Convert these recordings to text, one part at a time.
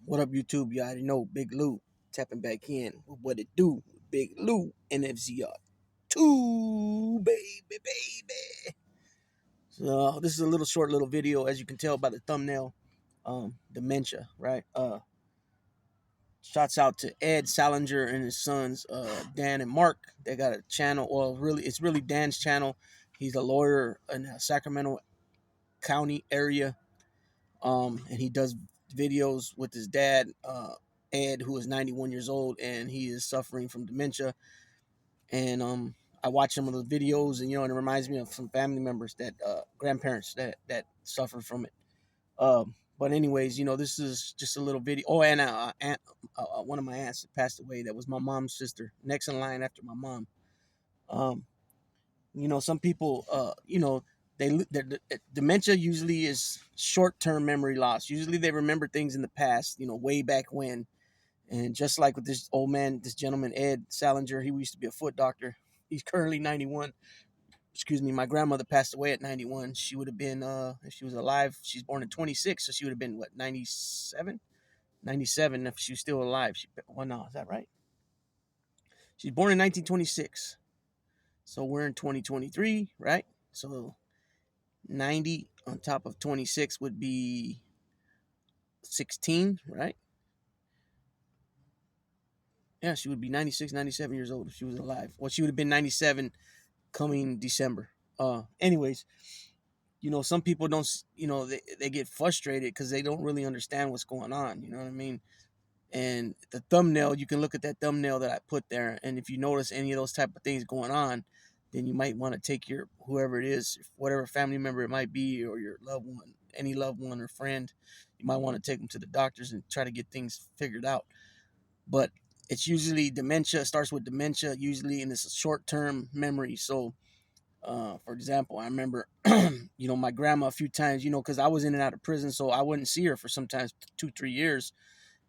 What up, YouTube? You already know Big Lou tapping back in. What it do? Big Lou NFZR 2, baby. So this is a little short little video, as you can tell by the thumbnail. Dementia, right? Shouts out to Ed Salinger and his sons, Dan and Mark. They got a channel. Well, it's really Dan's channel. He's a lawyer in the Sacramento County area. And he does videos with his dad, Ed, who is 91 years old, and he is suffering from dementia. And I watch some of the videos, and and it reminds me of some family members that grandparents that suffer from it. But anyways, this is just a little video. Oh, and one of my aunts that passed away. That was my mom's sister, next in line after my mom. Um, some people, dementia usually is short-term memory loss. Usually they remember things in the past, way back when. And just like with this old man, this gentleman, Ed Salinger, he used to be a foot doctor. He's currently 91. Excuse me. My grandmother passed away at 91. She would have been, if she was alive, she's born in 26. So she would have been, what, 97? 97 if she was still alive. Well, no, is that right? She's born in 1926. So we're in 2023, right? So 90 on top of 26 would be 16, right? Yeah, she would be 96, 97 years old if she was alive. Well, she would have been 97 coming December. Anyways, some people don't, they get frustrated because they don't really understand what's going on. You know what I mean? And the thumbnail, you can look at that thumbnail that I put there. And if you notice any of those type of things going on, then you might want to take your, whoever it is, whatever family member it might be, or your loved one, any loved one or friend, you might want to take them to the doctors and try to get things figured out. But it's usually dementia, starts with dementia usually, and it's a short-term memory. So, for example, I remember, my grandma a few times, because I was in and out of prison, so I wouldn't see her for sometimes 2-3 years.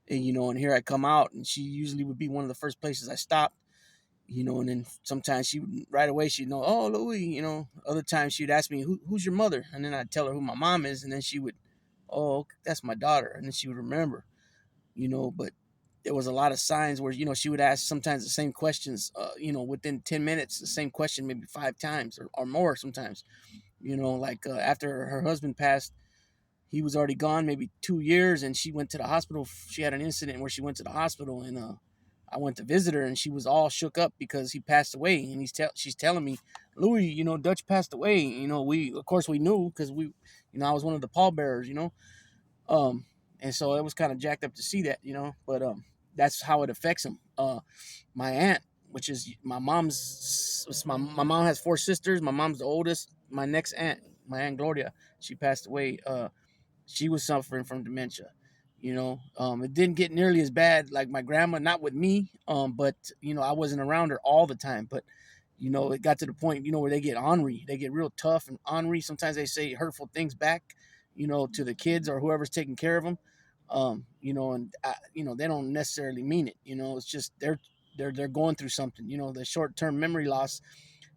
And here I come out, and she usually would be one of the first places I stopped, and then sometimes she would, right away, she'd know, oh, Louis, other times she'd ask me, who's your mother? And then I'd tell her who my mom is, and then she would, oh, that's my daughter. And then she would remember, but there was a lot of signs where, she would ask sometimes the same questions, within 10 minutes, the same question, maybe 5 times or more sometimes, like after her husband passed, he was already gone maybe 2 years, and she went to the hospital. She had an incident where she went to the hospital, and I went to visit her, and she was all shook up because he passed away. And she's telling me, Louis, Dutch passed away. We, of course, we knew because I was one of the pallbearers, and so it was kind of jacked up to see that, but that's how it affects him. My aunt, which is my mom's, my mom has 4 sisters. My mom's the oldest. My next aunt, my Aunt Gloria, she passed away. She was suffering from dementia. It didn't get nearly as bad like my grandma, not with me, but I wasn't around her all the time. But it got to the point, where they get ornery, they get real tough and ornery. Sometimes they say hurtful things back, to the kids or whoever's taking care of them. And they don't necessarily mean it. It's just they're going through something. The short term memory loss,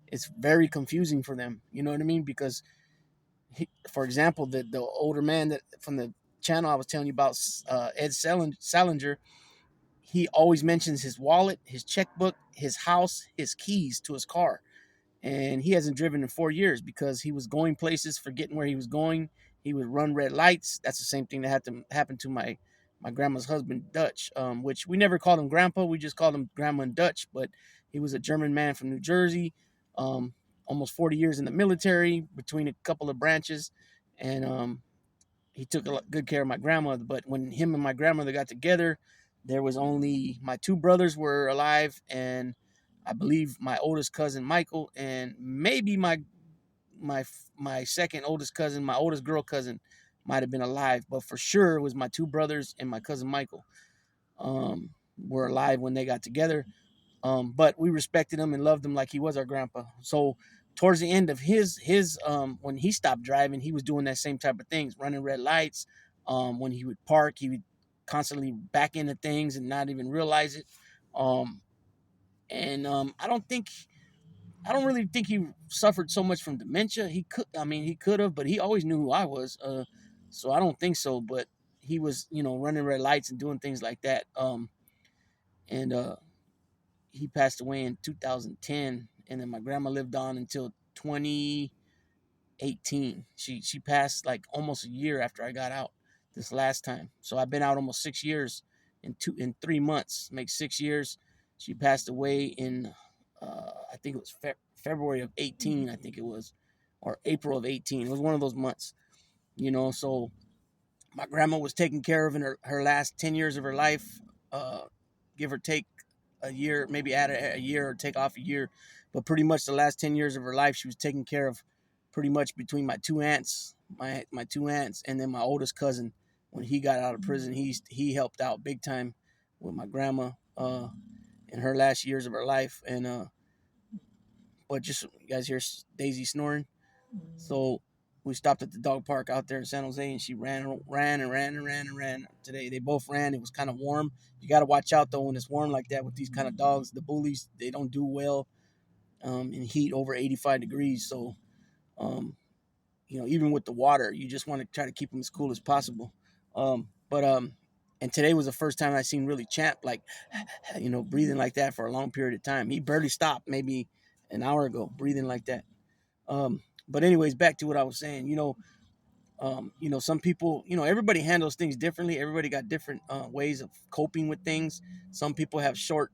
it's very confusing for them. You know what I mean? Because for example, the older man that from the channel I was telling you about, Ed Salinger, he always mentions his wallet, his checkbook, his house, his keys to his car. And he hasn't driven in 4 years because he was going places, forgetting where he was going. He would run red lights. That's the same thing that had to happen to my grandma's husband, Dutch, which we never called him Grandpa. We just called him Grandma and Dutch. But he was a German man from New Jersey, um, almost 40 years in the military between a couple of branches. And he took good care of my grandmother. But when him and my grandmother got together, there was only my 2 brothers were alive, and I believe my oldest cousin Michael, and maybe my my second oldest cousin, my oldest girl cousin, might have been alive. But for sure, it was my 2 brothers and my cousin Michael, were alive when they got together. But we respected him and loved him like he was our grandpa. So towards the end of his when he stopped driving, he was doing that same type of things, running red lights. When he would park, he would constantly back into things and not even realize it. Um, and I don't really think he suffered so much from dementia. He could have, but he always knew who I was. So I don't think so. But he was, running red lights and doing things like that. And he passed away in 2010, and then my grandma lived on until 2018. She passed like almost a year after I got out this last time. So I've been out almost 6 years in 3 months. Makes 6 years. She passed away in I think it was February of 18. I think it was, or April of 18. It was one of those months. So my grandma was taken care of in her last 10 years of her life, uh, give or take a year, maybe add a year or take off a year. But pretty much the last 10 years of her life, she was taken care of pretty much between my two aunts, my two aunts, and then my oldest cousin. When he got out of prison, he helped out big time with my grandma in her last years of her life. And but just, you guys hear Daisy snoring? So we stopped at the dog park out there in San Jose, and she ran today. They both ran. It was kind of warm. You got to watch out though when it's warm like that with these kind of dogs. The bullies, they don't do well in heat over 85 degrees. So um, even with the water, you just want to try to keep them as cool as possible. But and today was the first time I seen really Champ like breathing like that for a long period of time. He barely stopped, maybe an hour ago, breathing like that. But anyways, back to what I was saying. Some people, everybody handles things differently. Everybody got different ways of coping with things. Some people have short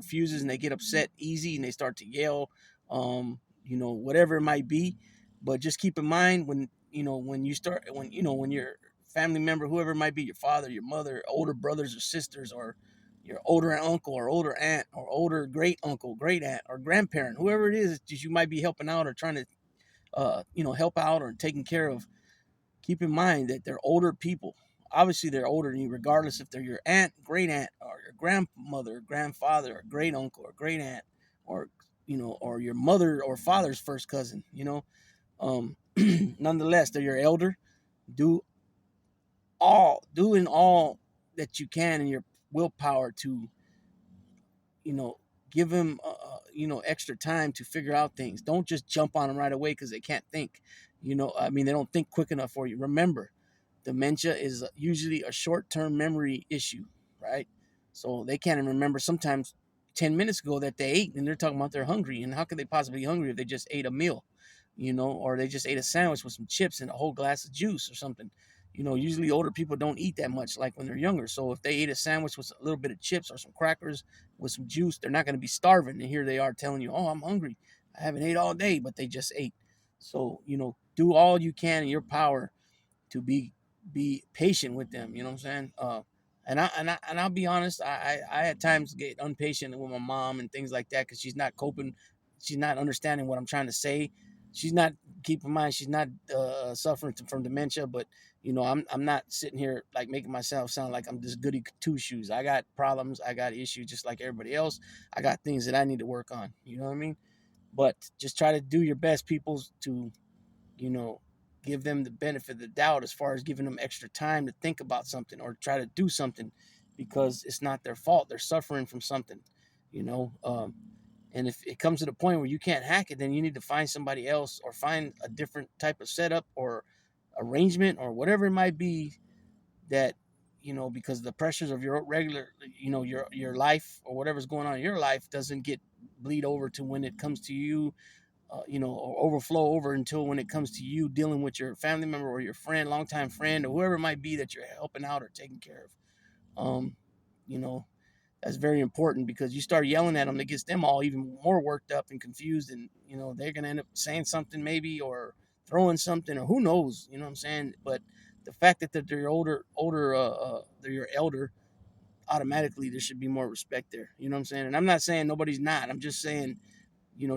fuses and they get upset easy and they start to yell, whatever it might be. But just keep in mind when your family member, whoever it might be, your father, your mother, older brothers or sisters, or your older uncle or older aunt or older great uncle, great aunt or grandparent, whoever it is that you might be helping out or trying to help out or taking care of, keep in mind that they're older people. Obviously, they're older than you, regardless if they're your aunt, great aunt, or your grandmother, grandfather, or great uncle, or great aunt, or or your mother or father's first cousin. Nonetheless, they're your elder. Do doing all that you can in your willpower to you know give them extra time to figure out things. Don't just jump on them right away because they can't think. I mean, they don't think quick enough for you. Remember, dementia is usually a short-term memory issue, right? So they can't even remember sometimes 10 minutes ago that they ate, and they're talking about they're hungry. And how could they possibly be hungry if they just ate a meal, or they just ate a sandwich with some chips and a whole glass of juice or something? Usually older people don't eat that much like when they're younger. So if they ate a sandwich with a little bit of chips or some crackers with some juice, they're not going to be starving. And here they are telling you, "Oh, I'm hungry. I haven't ate all day," but they just ate. So, do all you can in your power to be patient with them. You know what I'm saying? And I'll be honest. I at times get impatient with my mom and things like that because she's not coping. She's not understanding what I'm trying to say. She's not, keep in mind, she's not suffering from dementia, but I'm not sitting here like making myself sound like I'm this goody two shoes. I got problems. I got issues just like everybody else. I got things that I need to work on. You know what I mean? But just try to do your best, people, to you know, give them the benefit of the doubt as far as giving them extra time to think about something or try to do something because it's not their fault. They're suffering from something, you know. And if it comes to the point where you can't hack it, then you need to find somebody else or find a different type of setup or arrangement or whatever it might be that because the pressures of your regular your life or whatever's going on in your life doesn't get bleed over to when it comes to you, or overflow over until when it comes to you dealing with your family member or your friend, longtime friend, or whoever it might be that you're helping out or taking care of. You know, that's very important because you start yelling at them, it gets them all even more worked up and confused, and they're gonna end up saying something maybe or throwing something or who knows, you know what I'm saying? But the fact that they're your they're your elder, automatically there should be more respect there. You know what I'm saying? And I'm not saying nobody's not. I'm just saying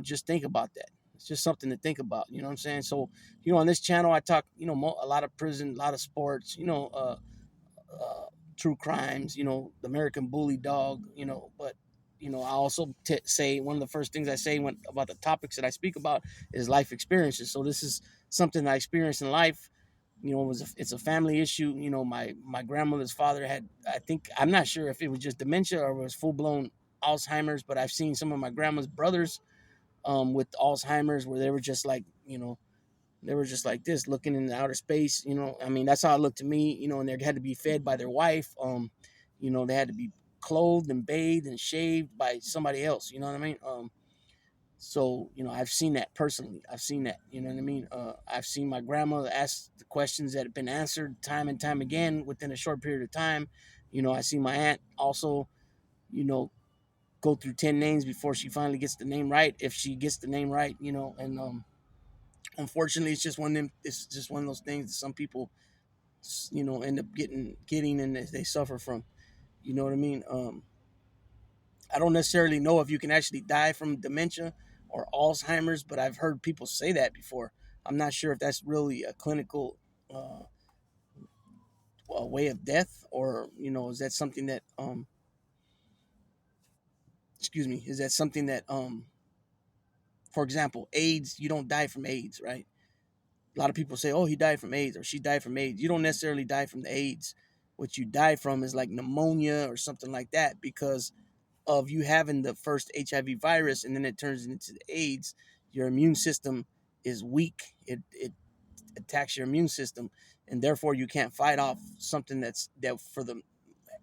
just think about that. It's just something to think about. You know what I'm saying? So, on this channel, I talk, a lot of prison, a lot of sports, uh, true crimes, the American Bully dog, but, I also say one of the first things I say about the topics that I speak about is life experiences. So this is something I experienced in life. It's a family issue. My grandmother's father had, I think, I'm not sure if it was just dementia or it was full blown Alzheimer's, but I've seen some of my grandma's brothers with Alzheimer's where they were just like, They were just like this, looking in the outer space. I mean, that's how it looked to me. And they had to be fed by their wife. They had to be clothed and bathed and shaved by somebody else. You know what I mean? So, I've seen that personally. I've seen that. You know what I mean? I've seen my grandma ask the questions that have been answered time and time again within a short period of time. I see my aunt also, you know, go through 10 names before she finally gets the name right, if she gets the name right. And unfortunately, it's just one of those things that some people, end up getting and they suffer from. You know what I mean? I don't necessarily know if you can actually die from dementia or Alzheimer's, but I've heard people say that before. I'm not sure if that's really a clinical uh, way of death, or is that something that excuse me, is that something that for example, AIDS, you don't die from AIDS, right? A lot of people say, "Oh, he died from AIDS," or "She died from AIDS." You don't necessarily die from the AIDS. What you die from is like pneumonia or something like that, because of you having the first HIV virus, and then it turns into AIDS. Your immune system is weak. It attacks your immune system, and therefore you can't fight off something that for the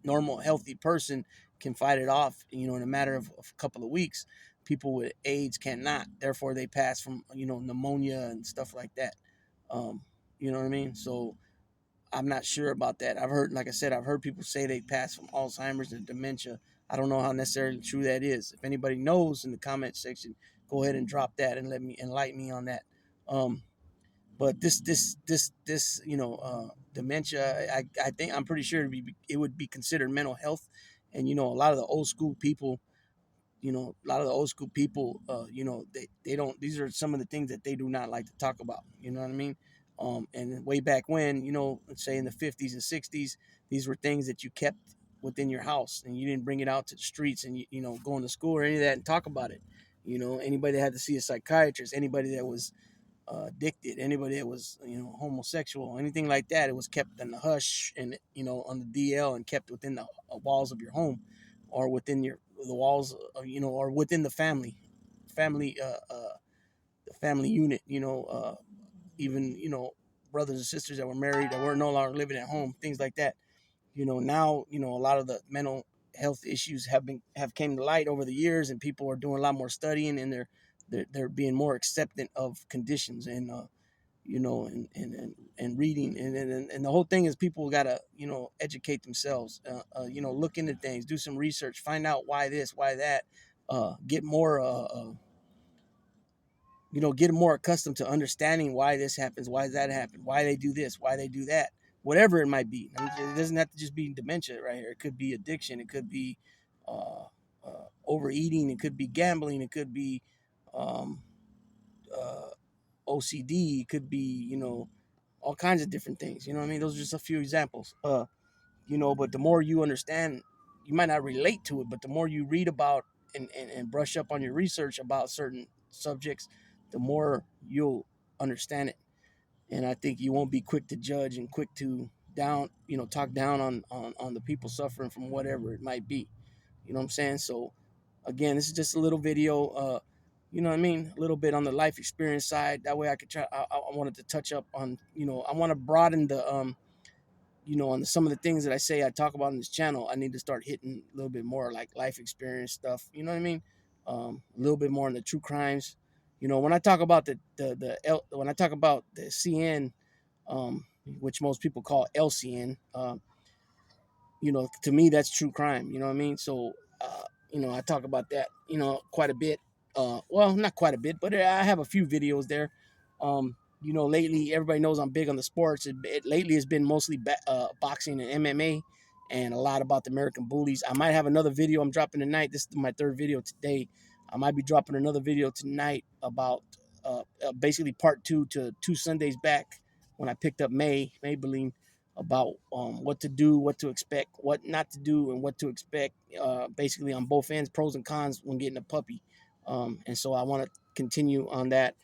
normal healthy person can fight it off, in a matter of a couple of weeks. People with AIDS cannot. Therefore, they pass from pneumonia and stuff like that. Um, you know what I mean? So I'm not sure about that. Like I said, I've heard people say they pass from Alzheimer's and dementia. I don't know how necessarily true that is. If anybody knows in the comment section, go ahead and drop that and let me enlighten me on that. Um, but this dementia, I think I'm pretty sure it would be considered mental health. And a lot of the old school people, they don't, these are some of the things that they do not like to talk about. You know what I mean? And way back when, let's say in the 50s and 60s, these were things that you kept within your house, and you didn't bring it out to the streets and, going to school or any of that and talk about it. Anybody that had to see a psychiatrist, anybody that was addicted, anybody that was, homosexual, anything like that, it was kept in the hush and, on the DL, and kept within the walls of your home, or within the walls, or within the family, the family unit. Even brothers and sisters that were married that were no longer living at home, things like that. Now, a lot of the mental health issues have came to light over the years, and people are doing a lot more studying, and they're being more acceptant of conditions, and and reading, and the whole thing is people gotta educate themselves, look into things, do some research, find out why this, why that, get more get more accustomed to understanding why this happens, why that happened, why they do this, why they do that, whatever it might be. I mean, it doesn't have to just be dementia right here. It could be addiction. It could be overeating. It could be gambling. It could be um, uh, OCD. It could be all kinds of different things. You know what I mean? Those are just a few examples. But the more you understand, you might not relate to it, but the more you read about and brush up on your research about certain subjects, the more you'll understand it. And I think you won't be quick to judge and quick to talk down on the people suffering from whatever it might be. You know what I'm saying? So again, this is just a little video, you know what I mean? A little bit on the life experience side. That way I could I wanted to touch up on, I want to broaden the, on some of the things that I say I talk about on this channel. I need to start hitting a little bit more like life experience stuff. You know what I mean? A little bit more on the true crimes. When I talk about when I talk about the CN, which most people call LCN, to me that's true crime. You know what I mean? So, I talk about that, quite a bit. Well, not quite a bit, but I have a few videos there. Lately everybody knows I'm big on the sports. Lately it's been mostly boxing and MMA, and a lot about the American bullies. I might have another video I'm dropping tonight. This is my third video today. I might be dropping another video tonight about basically part two to 2 Sundays back, when I picked up Maybelline, about what to do, what to expect, what not to do, and what to expect. Basically on both ends, pros and cons when getting a puppy. And so I want to continue on that.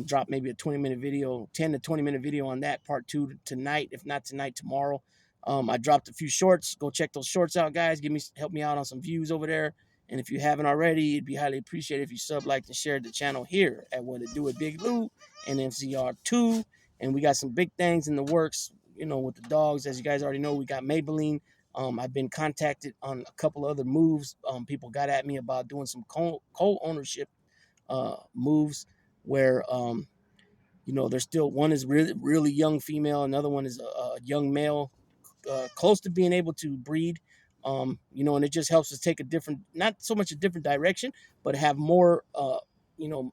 Drop maybe a 20-minute video, 10 to 20-minute video on that part two tonight. If not tonight, tomorrow. I dropped a few shorts. Go check those shorts out, guys. Help me out on some views over there. And if you haven't already, it'd be highly appreciated if you sub, liked, and shared the channel here at What It Do with Big Lou. NFZR2, and we got some big things in the works. With the dogs, as you guys already know, we got Maybelline. I've been contacted on a couple other moves. People got at me about doing some co-ownership moves where there's still one is really young female, another one is a young male, close to being able to breed. And it just helps us take a different, not so much a different direction, but have more, a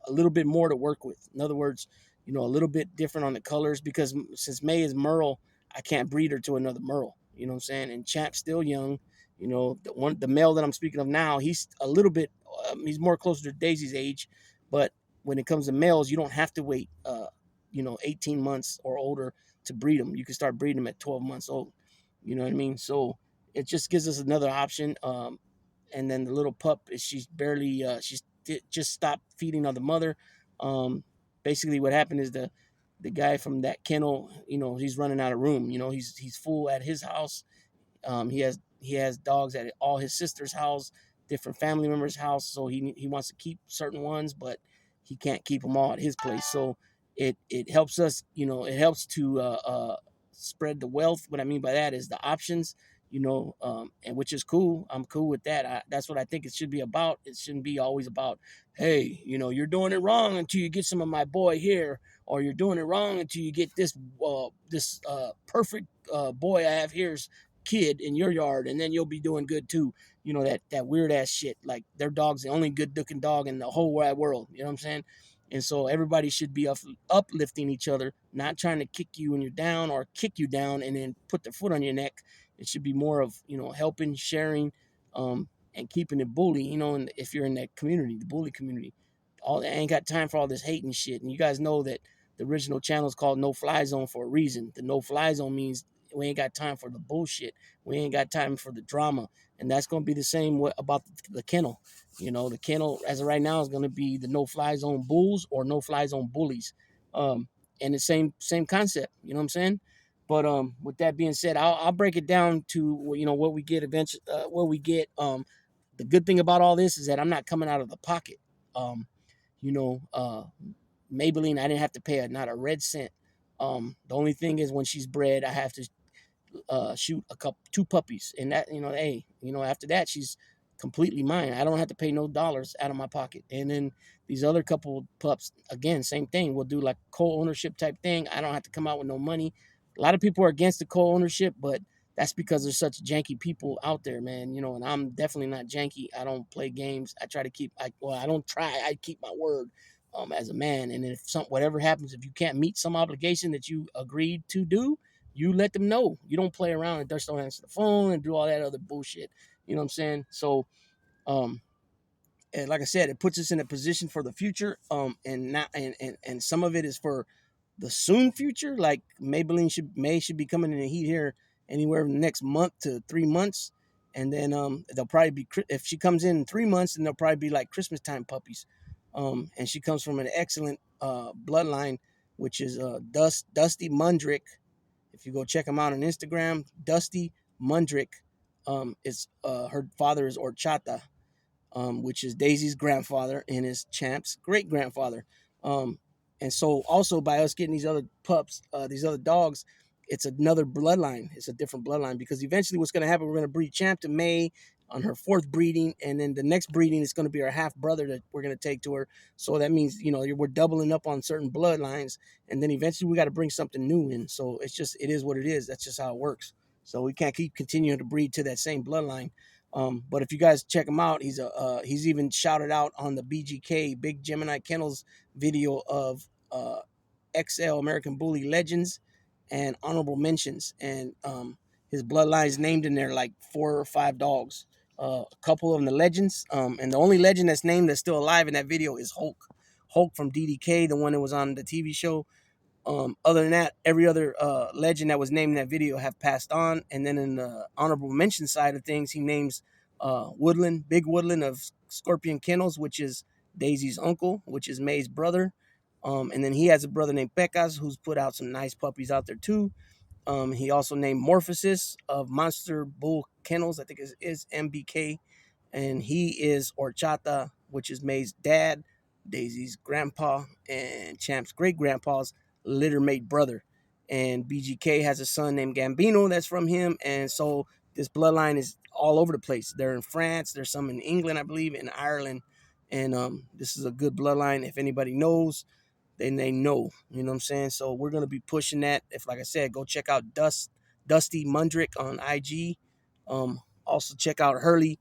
little bit more to work with. In other words, a little bit different on the colors, because since May is Merle, I can't breed her to another Merle. You know what I'm saying? And Champ's still young. The male that I'm speaking of now, he's a little bit, he's more closer to Daisy's age, but when it comes to males, you don't have to wait, 18 months or older to breed them. You can start breeding them at 12 months old. You know what I mean? So it just gives us another option. And then the little pup, she's barely, just stopped feeding on the mother. Basically, what happened is the guy from that kennel, he's running out of room. He's full at his house. He has dogs at all his sister's house, different family members' house. So he wants to keep certain ones, but he can't keep them all at his place. So it helps us, it helps to spread the wealth. What I mean by that is the options, and which is cool. I'm cool with that. That's what I think it should be about. It shouldn't be always about, hey, you're doing it wrong until you get some of my boy here, or you're doing it wrong until you get this perfect boy I have here's kid in your yard, and then you'll be doing good too. That weird ass shit. Like, their dog's the only good looking dog in the whole wide world. You know what I'm saying? And so everybody should be uplifting each other, not trying to kick you when you're down or kick you down and then put their foot on your neck. It should be more of, helping, sharing, and keeping it bully, and if you're in that community, the bully community. I ain't got time for all this hating shit. And you guys know that the original channel is called No Fly Zone for a reason. The No Fly Zone means we ain't got time for the bullshit. We ain't got time for the drama. And that's going to be the same about the kennel. The kennel, as of right now, is going to be the no-fly zone bulls or no-fly zone bullies. And the same concept, you know what I'm saying? But with that being said, I'll break it down to, what we get eventually. What we get. The good thing about all this is that I'm not coming out of the pocket. Um, you know, uh, Maybelline, I didn't have to pay not a red cent. The only thing is, when she's bred, I have to shoot two puppies, and that, hey, after that, she's completely mine. I don't have to pay no dollars out of my pocket. And then these other couple pups, again, same thing. We'll do like co-ownership type thing. I don't have to come out with no money. A lot of people are against the co-ownership, but that's because there's such janky people out there, man. And I'm definitely not janky. I don't play games. I try to keep. I don't try. I keep my word. As a man, and if whatever happens, if you can't meet some obligation that you agreed to do, you let them know. You don't play around and just don't answer the phone and do all that other bullshit. You know what I'm saying? So, um, and like I said, it puts us in a position for the future. And not and some of it is for the soon future. Like, May should be coming in the heat here anywhere from the next month to 3 months, and then they'll probably be, if she comes in 3 months, then they'll probably be like Christmas time puppies. And she comes from an excellent bloodline, which is Dusty Mundrick. If you go check him out on Instagram, Dusty Mundrick, is her father is Orchata, which is Daisy's grandfather and is Champ's great grandfather. Um, and so, also, by us getting these other pups, these other dogs, it's another bloodline. It's a different bloodline, because eventually what's going to happen, we're going to breed Champ to May on her fourth breeding, and then the next breeding is going to be our half brother that we're going to take to her. So that means, we're doubling up on certain bloodlines, and then eventually we got to bring something new in. So it is what it is. That's just how it works. So we can't keep continuing to breed to that same bloodline. But if you guys check him out, he's even shouted out on the BGK Big Gemini Kennels video of XL American Bully Legends and honorable mentions, and his bloodline is named in there like 4 or 5 dogs. A couple of them the legends, and the only legend that's named that's still alive in that video is Hulk from DDK, the one that was on the TV show. Other than that, every other legend that was named in that video have passed on. And then in the honorable mention side of things, he names Big Woodland of Scorpion Kennels, which is Daisy's uncle, which is May's brother. And then he has a brother named Pecas, who's put out some nice puppies out there too. He also named Morphosis of Monster Bull Kennels, I think is MBK. And he is Orchata, which is May's dad. Daisy's grandpa and Champ's great grandpa's littermate brother. And BGK has a son named Gambino that's from him. And so this bloodline is all over the place. They're in France, there's some in England, I believe, in Ireland. And this is a good bloodline. If anybody knows, then they know. You know what I'm saying? So we're gonna be pushing that. If, like I said, go check out Dusty Mundrick on IG. Also check out Hurley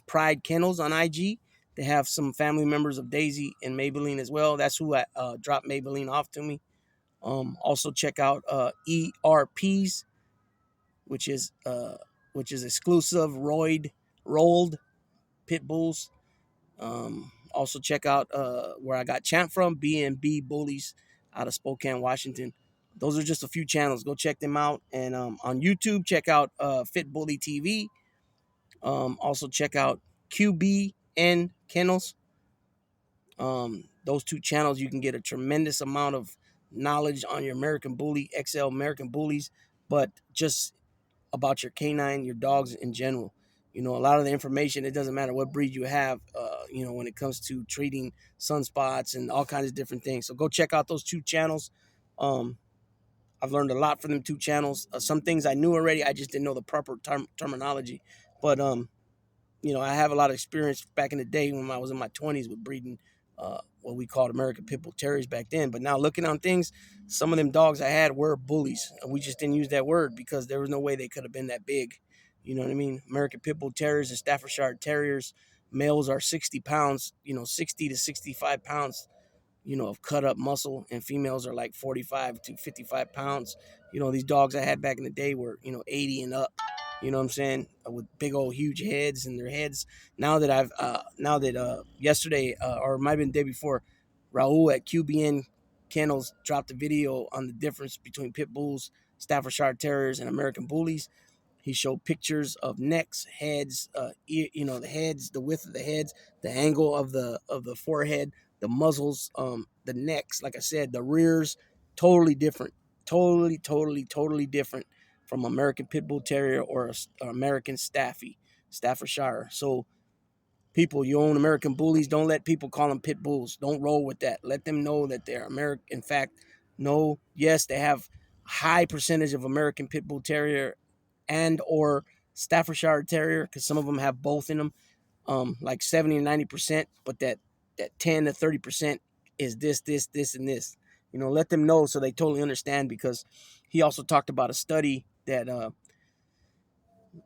Pride Kennels on IG. They have some family members of Daisy and Maybelline as well. That's who I dropped Maybelline off to me. Also check out ERPs, which is exclusive rolled pit bulls. Also check out where I got Champ from, B&B Bullies out of Spokane, Washington. Those are just a few channels. Go check them out. And on YouTube, check out Fit Bully TV. Also check out QBN Kennels. Those two channels, you can get a tremendous amount of knowledge on your American Bully, XL American Bullies, but just about your canine, your dogs in general. You know, a lot of the information, it doesn't matter what breed you have, when it comes to treating sunspots and all kinds of different things. So go check out those two channels. Um, I've learned a lot from them two channels. Some things I knew already, I just didn't know the proper terminology. But I have a lot of experience back in the day when I was in my 20s with breeding what we called American Pit Bull Terriers back then. But now looking on things, some of them dogs I had were bullies. And we just didn't use that word because there was no way they could have been that big. You know what I mean? American Pit Bull Terriers and Staffordshire Terriers, males are 60 pounds, 60 to 65 pounds, of cut up muscle, and females are like 45 to 55 pounds. These dogs I had back in the day were, 80 and up. You know what I'm saying? With big old huge heads, and their heads. Now that yesterday, or it might have been the day before, Raul at QBN Kennels dropped a video on the difference between pit bulls, Staffordshire Terriers, and American Bullies. He showed pictures of necks, heads, the heads, the width of the heads, the angle of the forehead, the muzzles, the necks. Like I said, the rears, totally different, totally different from American Pit Bull Terrier or American Staffordshire. So people, you own American Bullies, don't let people call them pit bulls. Don't roll with that. Let them know that they're American. In fact, no, yes, they have high percentage of American Pit Bull Terrier and or Staffordshire Terrier, because some of them have both in them, like 70 and 90%, but that 10 to 30% is this, and this. Let them know so they totally understand, because he also talked about a study that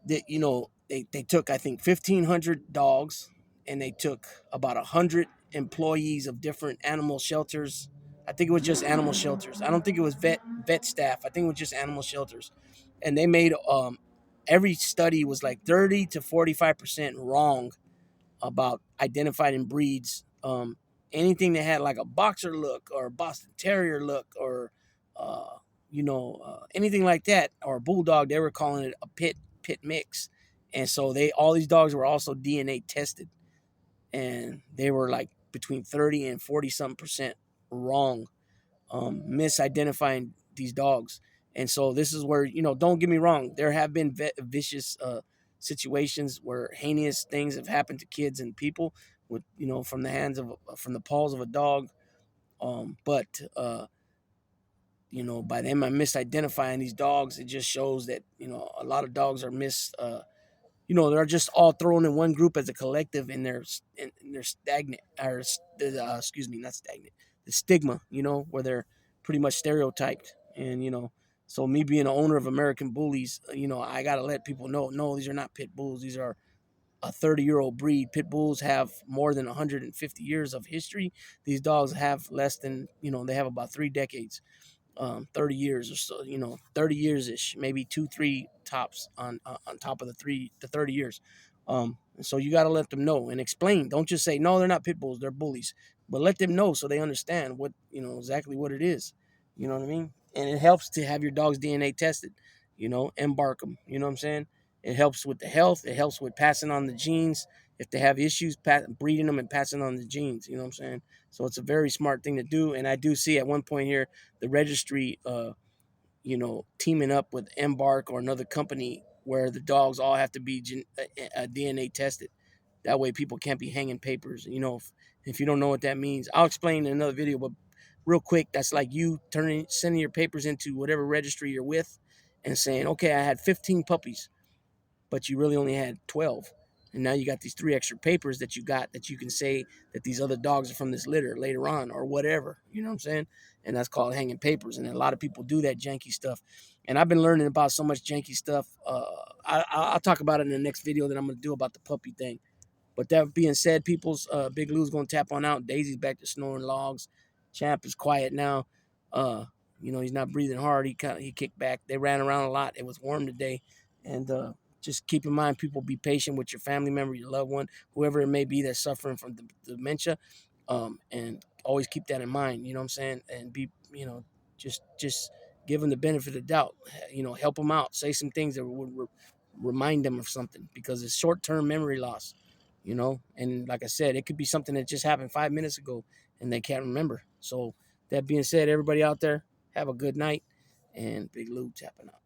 they took, I think, 1,500 dogs, and they took about 100 employees of different animal shelters. I think it was just animal shelters. I don't think it was vet staff. I think it was just animal shelters. And they made every study was like 30 to 45% wrong about identifying breeds. Anything that had like a boxer look or a Boston Terrier look or anything like that, or a bulldog, they were calling it a pit mix. And so all these dogs were also DNA tested, and they were like between 30 and 40 something percent wrong, misidentifying these dogs. And so this is where, don't get me wrong, there have been vicious situations where heinous things have happened to kids and people with, from the paws of a dog. But by them misidentifying these dogs, it just shows that, a lot of dogs are they're just all thrown in one group as a collective, and they're stagnant, or excuse me, not stagnant, the stigma, where they're pretty much stereotyped. And so me being an owner of American Bullies, I gotta let people know, no, these are not pit bulls. These are a 30-year-old breed. Pit bulls have more than 150 years of history. These dogs have less than, they have about 3 decades. 30 years or so, 30 years ish, maybe 2, 3 tops on top of the 30 years. So you got to let them know and explain. Don't just say, no, they're not pit bulls, they're bullies, but let them know so they understand what, exactly what it is. You know what I mean? And it helps to have your dog's DNA tested, embark them. You know what I'm saying? It helps with the health. It helps with passing on the genes. If they have issues, breeding them and passing on the genes. You know what I'm saying? So it's a very smart thing to do. And I do see at one point here the registry, teaming up with Embark or another company where the dogs all have to be DNA tested. That way people can't be hanging papers. If you don't know what that means, I'll explain in another video, but real quick, that's like you sending your papers into whatever registry you're with and saying, okay, I had 15 puppies, but you really only had 12. And now you got these 3 extra papers that you got that you can say that these other dogs are from this litter later on or whatever. You know what I'm saying? And that's called hanging papers. And a lot of people do that janky stuff. And I've been learning about so much janky stuff. I'll talk about it in the next video that I'm going to do about the puppy thing. But that being said, people's Big Lou's going to tap on out. Daisy's back to snoring logs. Champ is quiet now. He's not breathing hard. He kicked back. They ran around a lot. It was warm today. And just keep in mind, people, be patient with your family member, your loved one, whoever it may be that's suffering from dementia. And always keep that in mind, you know what I'm saying? And be, just give them the benefit of the doubt. Help them out. Say some things that would remind them of something, because it's short-term memory loss, And like I said, it could be something that just happened 5 minutes ago and they can't remember. So that being said, everybody out there, have a good night. And Big Lou tapping out.